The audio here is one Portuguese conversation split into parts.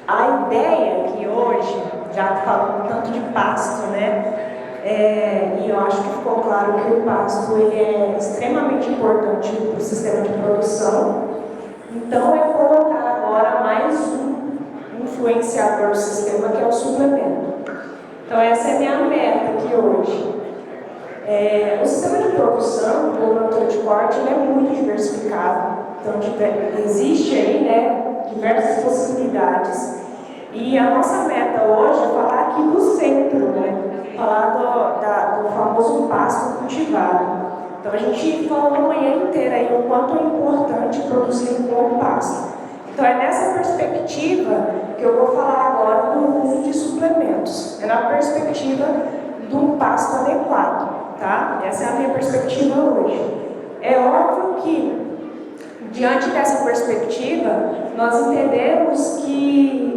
A ideia que hoje, já falando tanto de pasto, né? E eu acho que ficou claro que o pasto ele é extremamente importante para o sistema de produção. Então, é colocar agora mais um influenciador do sistema, que é o suplemento. Então, essa é a minha meta aqui hoje. O sistema de produção do motor de corte ele é muito diversificado. Então, existe aí, né, diversas possibilidades. E a nossa meta hoje é falar aqui do centro, né? Falar do famoso pasto cultivado. Então, a gente falou a manhã inteira aí o quanto é importante produzir um bom pasto. Então, é nessa perspectiva que eu vou falar agora do uso de suplementos. É na perspectiva do pasto adequado, tá? Essa é a minha perspectiva hoje. É óbvio que, diante dessa perspectiva, nós entendemos que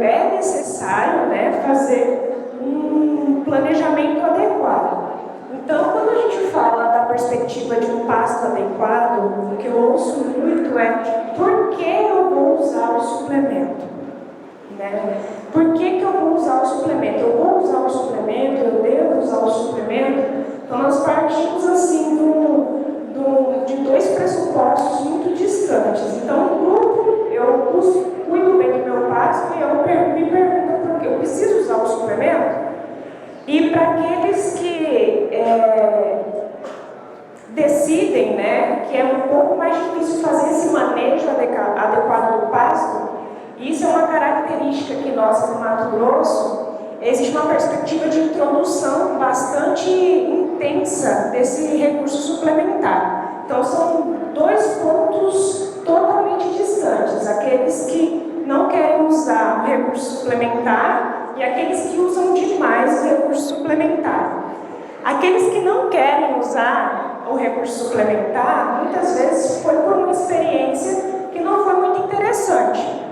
é necessário, né, fazer um planejamento adequado. Então, quando a gente fala da perspectiva de um pasto adequado, o que eu ouço muito é: por que eu vou usar o suplemento? Né? Por que eu vou usar o suplemento? Eu vou usar o suplemento? Eu devo usar o suplemento? Então, nós partimos assim de dois pressupostos muito distantes. Então, no grupo, eu cuido bem do meu pasto e eu me pergunto por que eu preciso usar o suplemento. E para aqueles que decidem, né, que é um pouco mais difícil fazer esse manejo adequado do pasto, isso é uma característica que nós, no Mato Grosso, existe uma perspectiva de introdução bastante intensa desse recurso suplementar. Então, são dois pontos totalmente distantes: aqueles que não querem usar o recurso suplementar e aqueles que usam demais o recurso suplementar. Aqueles que não querem usar o recurso suplementar, muitas vezes foi por uma experiência que não foi muito interessante.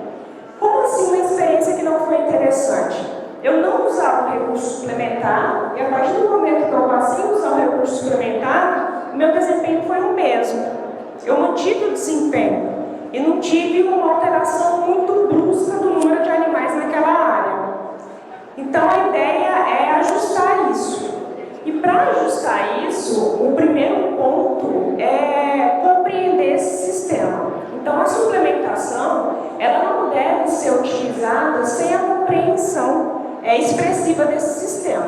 Como assim uma experiência que não foi interessante? Eu não usava o recurso suplementar e a partir do momento que eu passei a usar o recurso suplementar, o meu desempenho foi o mesmo. Eu mantive o desempenho e não tive uma alteração muito brusca do número de animais naquela área. Então, a ideia é ajustar isso. E para ajustar isso, o primeiro ponto é compreender esse sistema. Então, a suplementação, ela não deve ser utilizada sem a compreensão expressiva desse sistema.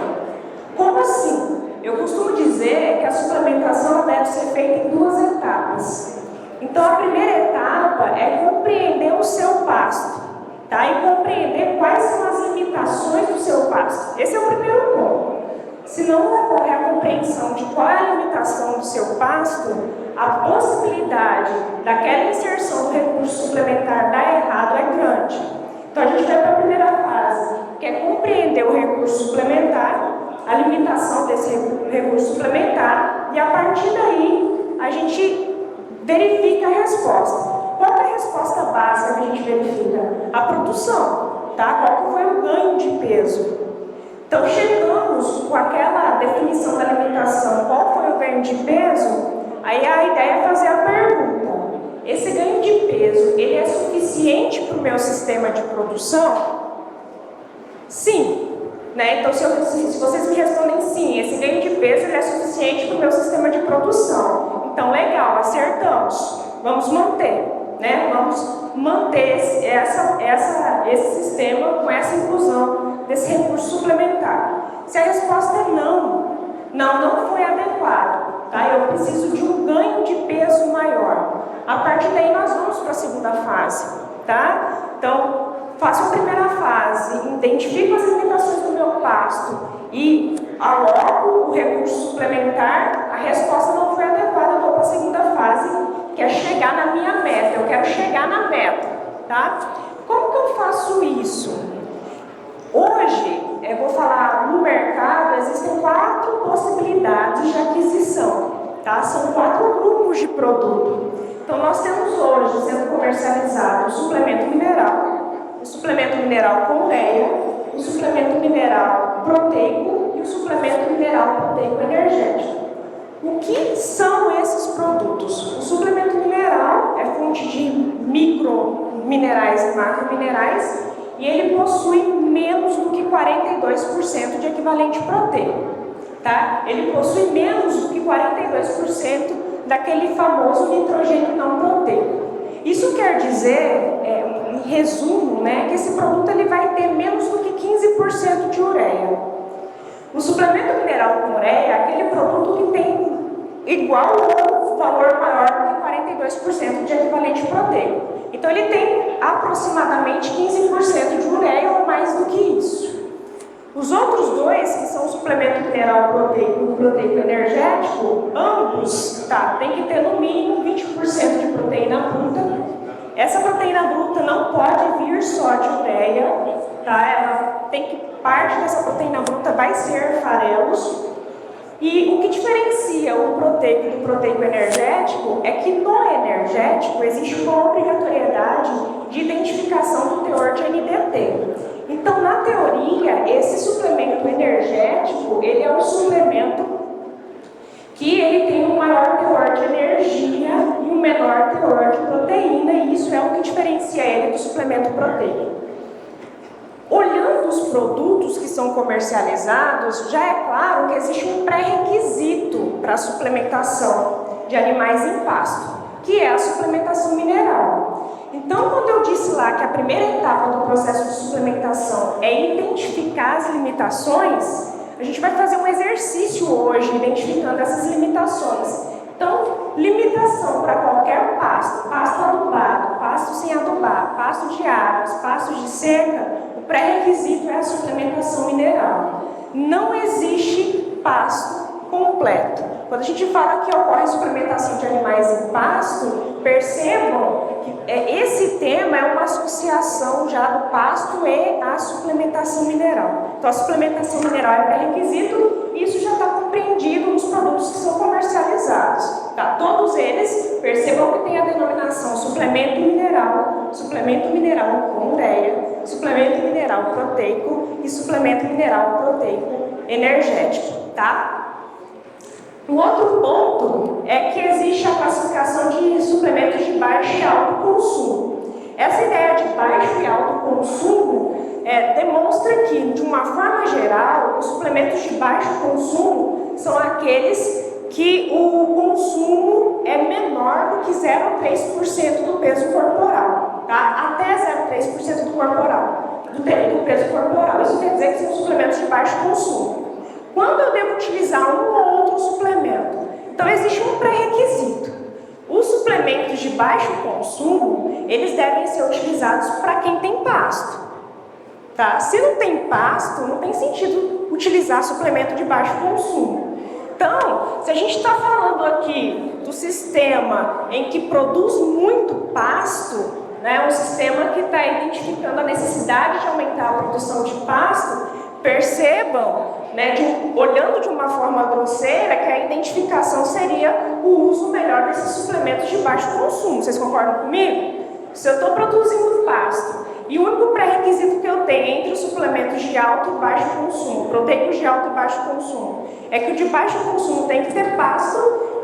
Como assim? Eu costumo dizer que a suplementação deve ser feita em duas etapas. Então, a primeira etapa é compreender o seu pasto, tá? E compreender quais são as limitações do seu pasto. Esse é o primeiro ponto. Se não ocorrer a compreensão de qual é a limitação do seu pasto, a possibilidade daquela inserção do recurso suplementar dar errado é grande. Então, a gente vai para a primeira fase, que é compreender o recurso suplementar, a limitação desse recurso suplementar, e a partir daí, a gente verifica a resposta. Qual é a resposta básica que a gente verifica? A produção, tá? Qual foi o ganho de peso? Então, chegamos com aquela definição da limitação, qual foi o ganho de peso? Aí a ideia é fazer a pergunta: esse ganho de peso, ele é suficiente para o meu sistema de produção? Sim. Né? Então, se vocês me respondem sim, esse ganho de peso ele é suficiente para o meu sistema de produção. Então, legal, acertamos. Vamos manter, né? Vamos manter esse sistema com essa inclusão desse recurso suplementar. Se a resposta é não foi adequado, tá? Eu preciso de um ganho de peso maior. A partir daí, nós vamos para a segunda fase, tá? Então, faço a primeira fase, identifico as limitações do meu pasto e aloco o recurso suplementar. A resposta não foi adequada, eu vou para a segunda fase, que é chegar na minha meta. Eu quero chegar na meta, tá? Como que eu faço isso? Hoje, eu vou falar, no mercado existem 4 possibilidades de aquisição, tá? São 4 grupos de produto. Então, nós temos hoje sendo comercializado o suplemento mineral, o suplemento mineral com ureia, o suplemento mineral proteico e o suplemento mineral proteico energético. O que são esses produtos? O suplemento mineral é fonte de microminerais e macrominerais, e ele possui menos do que 42% de equivalente proteico, tá? Ele possui menos do que 42% daquele famoso nitrogênio não proteico. Isso quer dizer, em resumo, né, que esse produto ele vai ter menos do que 15% de ureia. O suplemento mineral com ureia é aquele produto que tem igual ou valor maior do que 42% de equivalente proteico. Então ele tem aproximadamente 15% de ureia ou mais do que isso. Os outros dois, que são o suplemento mineral proteico e o proteico energético, ambos tem que ter no mínimo 20% de proteína bruta. Essa proteína bruta não pode vir só de ureia, tá? Parte dessa proteína bruta vai ser farelos. E o que diferencia o proteico do proteico energético é que no energético existe uma obrigatoriedade de identificação do teor de NDT. Então, na teoria, esse suplemento energético, ele é um suplemento que ele tem um maior teor de energia e um menor teor de proteína, e isso é o que diferencia ele do suplemento proteico. Olhando os produtos que são comercializados, já é claro que existe um pré-requisito para a suplementação de animais em pasto, que é a suplementação mineral. Então, quando eu disse lá que a primeira etapa do processo de suplementação é identificar as limitações, a gente vai fazer um exercício hoje identificando essas limitações. Então, limitação para qualquer pasto, pasto adubado, pasto sem adubar, pasto de águas, pastos de seca, o pré-requisito é a suplementação mineral. Não existe pasto completo. Quando a gente fala que ocorre suplementação de animais em pasto, percebam que esse tema é uma associação já do pasto e a suplementação mineral. Então, a suplementação mineral é pré-requisito e isso já está compreendido nos produtos que são comercializados. Tá? Todos eles, percebam que tem a denominação suplemento mineral com ureia, suplemento mineral proteico e suplemento mineral proteico energético. Tá? Um outro ponto é que existe a classificação de suplementos de baixo e alto consumo. Essa ideia de baixo e alto consumo demonstra que, de uma forma geral, os suplementos de baixo consumo são aqueles que o consumo é menor do que 0,3% do peso corporal, tá? Até 0,3% do peso corporal. Isso quer dizer que são suplementos de baixo consumo. Quando eu devo utilizar um ou outro suplemento? Então, existe um pré-requisito. Os suplementos de baixo consumo, eles devem ser utilizados para quem tem pasto. Tá? Se não tem pasto, não tem sentido utilizar suplemento de baixo consumo. Então, se a gente está falando aqui do sistema em que produz muito pasto, né, um sistema que está identificando a necessidade de aumentar a produção de pasto, percebam, né, olhando de uma forma grosseira, que a identificação seria o uso melhor desses suplementos de baixo consumo. Vocês concordam comigo? Se eu estou produzindo pasto e o único pré-requisito que eu tenho entre os suplementos de alto e baixo consumo, proteicos de alto e baixo consumo, é que o de baixo consumo tem que ter pasto,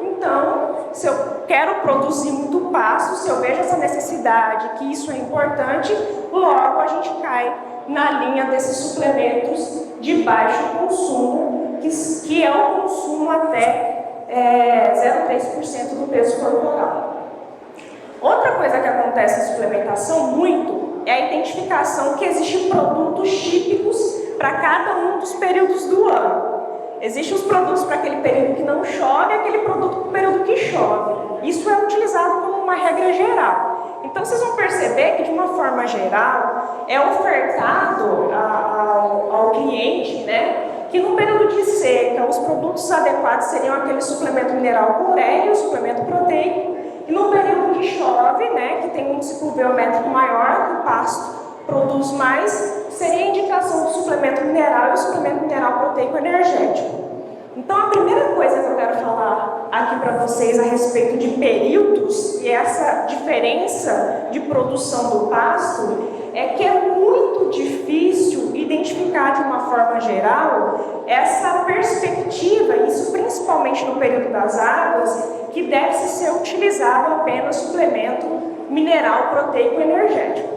então, se eu quero produzir muito pasto, se eu vejo essa necessidade, que isso é importante, logo a gente cai na linha desses suplementos de baixo consumo, que é o consumo até 0,3% do peso corporal. Outra coisa que acontece na suplementação muito é a identificação que existem produtos típicos para cada um dos períodos do ano. Existem os produtos para aquele período que não chove e aquele produto para o período que chove. Isso é utilizado como uma regra geral. Então, vocês vão perceber que, de uma forma geral, é ofertado ao cliente, né, que no período de seca, os produtos adequados seriam aquele suplemento mineral com ureia, o suplemento proteico, e no período que chove, né, que tem um ciclo biométrico maior, que o pasto produz mais, seria a indicação do suplemento mineral e o suplemento mineral proteico energético. Então, a primeira coisa que eu quero falar aqui para vocês a respeito de períodos e essa diferença de produção do pasto é que é muito difícil identificar de uma forma geral essa perspectiva, isso principalmente no período das águas, que deve ser utilizado apenas suplemento mineral, proteico e energético.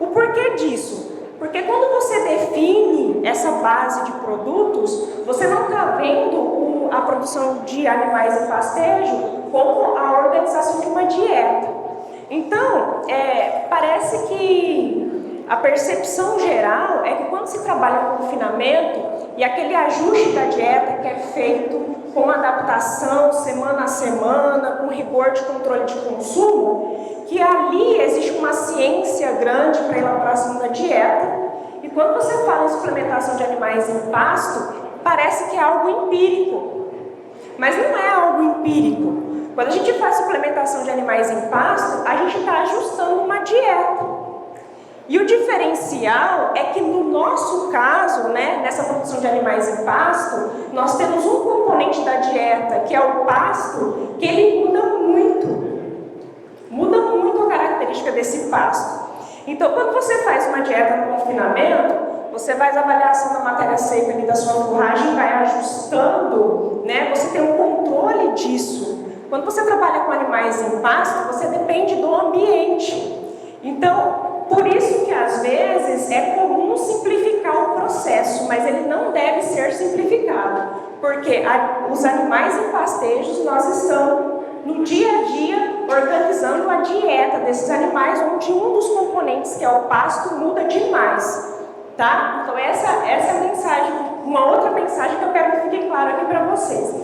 O porquê disso? Porque quando você define essa base de produtos, você não está vendo a produção de animais em pastejo como a organização de uma dieta. Então, parece que a percepção geral é que quando se trabalha com confinamento e aquele ajuste da dieta que é feito com adaptação semana a semana, com rigor de controle de consumo, que ali existe uma ciência grande para elaborar a dieta. E quando você fala em suplementação de animais em pasto, parece que é algo empírico. Mas não é algo empírico. Quando a gente faz suplementação de animais em pasto, a gente está ajustando uma dieta. E o diferencial é que no nosso caso, nessa produção de animais em pasto, nós temos um componente da dieta, que é o pasto, que ele muda muito. Muda muito a característica desse pasto. Então, quando você faz uma dieta no confinamento, você faz a avaliação da matéria seca ali da sua forragem, vai ajustando, você tem um controle disso. Quando você trabalha com animais em pasto, você depende do ambiente. Então, por isso que às vezes é comum simplificar o processo, mas ele não deve ser simplificado, porque os animais em pastejos nós estamos no dia a dia organizando a dieta desses animais, onde um dos componentes, que é o pasto, muda demais, tá? Então essa é a mensagem, uma outra mensagem que eu quero que fique claro aqui para vocês.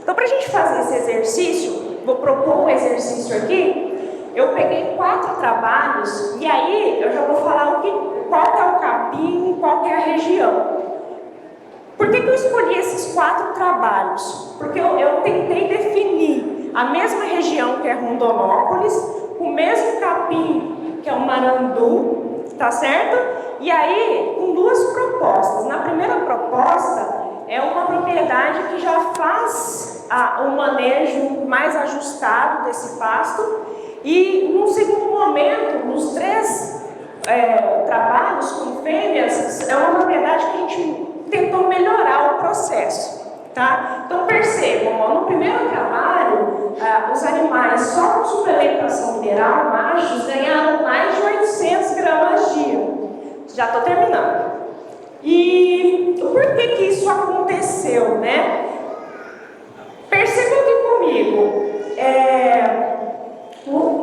Então, para a gente fazer esse exercício, vou propor um exercício aqui. Eu peguei 4 trabalhos e aí eu já vou falar qual que é o capim, qual que é a região. Por que eu escolhi esses 4 trabalhos? Porque eu tentei definir a mesma região, que é Rondonópolis, o mesmo capim, que é o Marandu, tá certo? E aí, com 2 propostas. Na primeira proposta, é uma propriedade que já faz o manejo mais ajustado desse pasto. E, num segundo momento, nos 3 trabalhos com fêmeas, é uma propriedade que a gente tentou melhorar o processo, tá? Então, percebam, no primeiro trabalho, os animais só com suplementação mineral, machos, ganharam mais de 800 gramas dia. Já estou terminando. E por que isso aconteceu, Percebam aqui comigo.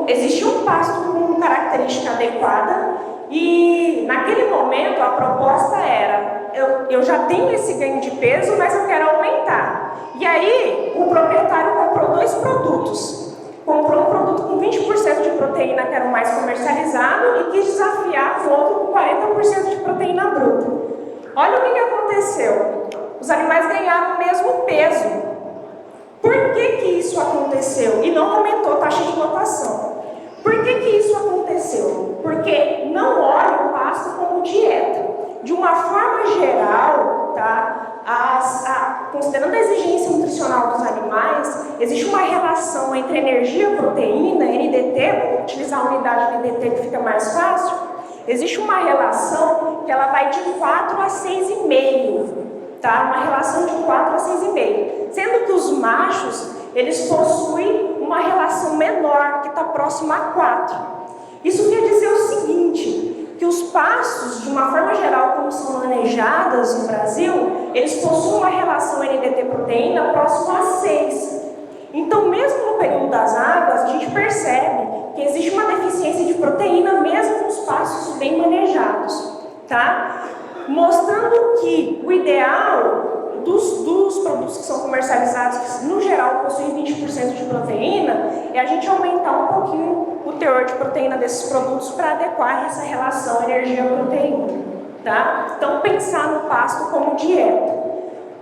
Existe um pasto com característica adequada e naquele momento a proposta era, eu já tenho esse ganho de peso, mas eu quero aumentar. E aí o proprietário comprou 2 produtos. Comprou um produto com 20% de proteína, que era o mais comercializado, e quis desafiar o outro com 40% de proteína bruta. Olha o que aconteceu. Os animais ganharam o mesmo peso. Por que isso aconteceu? E não aumentou a taxa de lotação. Por que isso aconteceu? Porque não olha o pasto como dieta. De uma forma geral, considerando a exigência nutricional dos animais, existe uma relação entre energia e proteína, NDT, vou utilizar a unidade NDT que fica mais fácil, existe uma relação que ela vai de 4 a 6,5. Uma relação de 4 a 6,5. Sendo que os machos, eles possuem uma relação menor, que está próxima a 4. Isso quer dizer o seguinte, que os pastos, de uma forma geral, como são manejados no Brasil, eles possuem uma relação NDT-proteína próxima a 6. Então, mesmo no período das águas, a gente percebe que existe uma deficiência de proteína, mesmo nos pastos bem manejados, tá? Mostrando que o ideal dos produtos que são comercializados, que no geral possuem 20% de proteína, é a gente aumentar um pouquinho o teor de proteína desses produtos para adequar essa relação energia-proteína, tá? Então, pensar no pasto como dieta.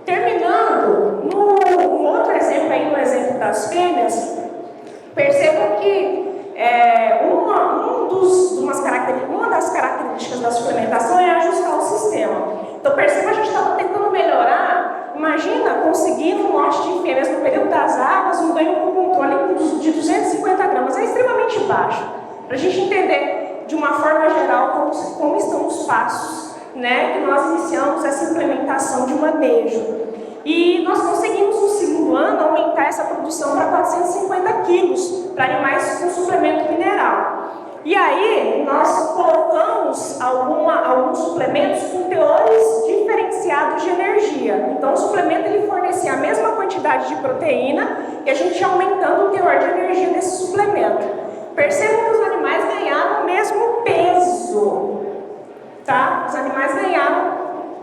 Terminando, no outro exemplo aí, no exemplo das fêmeas, percebam que uma das características da suplementação é ajustar o sistema. Então, perceba, a gente estava tentando melhorar. Imagina conseguir um lote de fêmeas no período das águas, um ganho com controle de 250 gramas. É extremamente baixo. Para a gente entender, de uma forma geral, como estão os passos, que nós iniciamos essa implementação de manejo. E nós conseguimos, no segundo ano, aumentar essa produção para 450 quilos para animais com suplemento mineral. E aí, nós colocamos alguns suplementos com teores diferenciados de energia. Então, o suplemento ele fornecia a mesma quantidade de proteína e a gente ia aumentando o teor de energia desse suplemento. Percebam que os animais ganharam o mesmo peso, tá? Os animais ganharam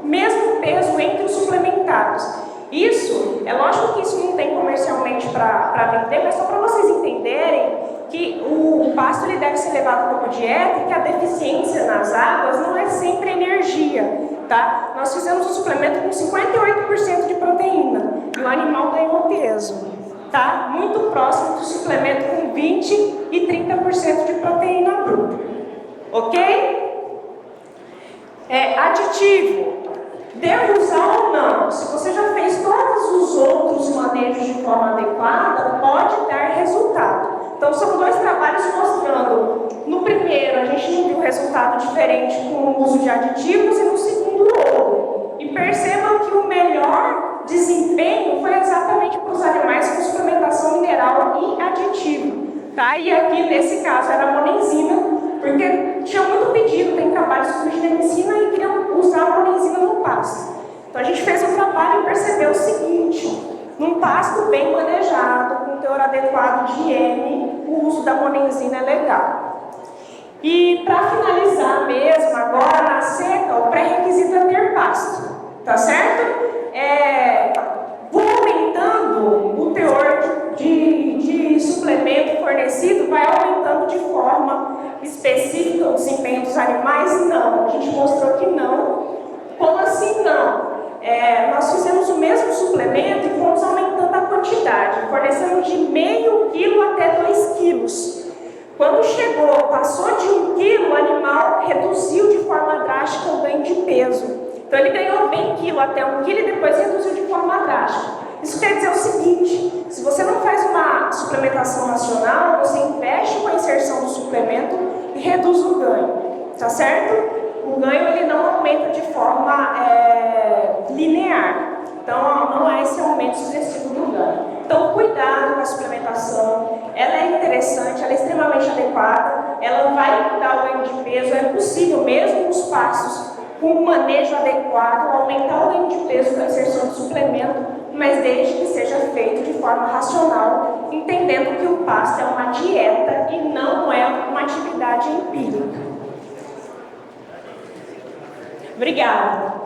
o mesmo peso entre os suplementados. Isso, é lógico que isso não tem comercialmente para vender, mas só para vocês entenderem que o pasto ele deve ser levado como dieta e que a deficiência nas águas não é sempre energia, tá? Nós fizemos um suplemento com 58% de proteína e o animal ganhou peso, tá? Muito próximo do suplemento com 20% e 30% de proteína bruta, ok? Aditivo. Devo usar ou não? Se você já fez todos os outros manejos de forma adequada, pode dar resultado. Então, são dois trabalhos mostrando. No primeiro, a gente não viu resultado diferente com o uso de aditivos e no segundo, outro. E percebam que o melhor desempenho foi exatamente para os animais com suplementação mineral e aditivo. Tá? E aqui, nesse caso, era a monenzima, porque tinha muito pedido, tem trabalhos sobre genemicina e queriam usar a monenzima no pasto. Então, a gente fez um trabalho e percebeu o seguinte: num pasto bem manejado, com teor adequado de M, o uso da monenzina é legal. E para finalizar mesmo, agora na seca, o pré-requisito é ter pasto, tá certo? Vou aumentando o teor de suplemento fornecido, vai aumentando de forma específica o desempenho dos animais? Não, a gente mostrou que não. Como assim não? Nós fizemos o mesmo suplemento e fomos aumentando a quantidade, fornecendo de meio quilo até 2 quilos. Quando passou de 1 quilo, o animal reduziu de forma drástica o ganho de peso. Então ele ganhou meio quilo até 1 quilo e depois reduziu de forma drástica. Isso quer dizer o seguinte: se você não faz uma suplementação racional, você investe com a inserção do suplemento e reduz o ganho, tá certo? O ganho ele não aumenta de forma linear. Então, não é esse aumento sucessivo do ganho. Então, cuidado com a suplementação. Ela é interessante, ela é extremamente adequada. Ela vai dar o ganho de peso. É possível, mesmo nos pastos, com um manejo adequado, aumentar o ganho de peso com a inserção de suplemento, mas desde que seja feito de forma racional, entendendo que o pasto é uma dieta e não é uma atividade empírica. Obrigada.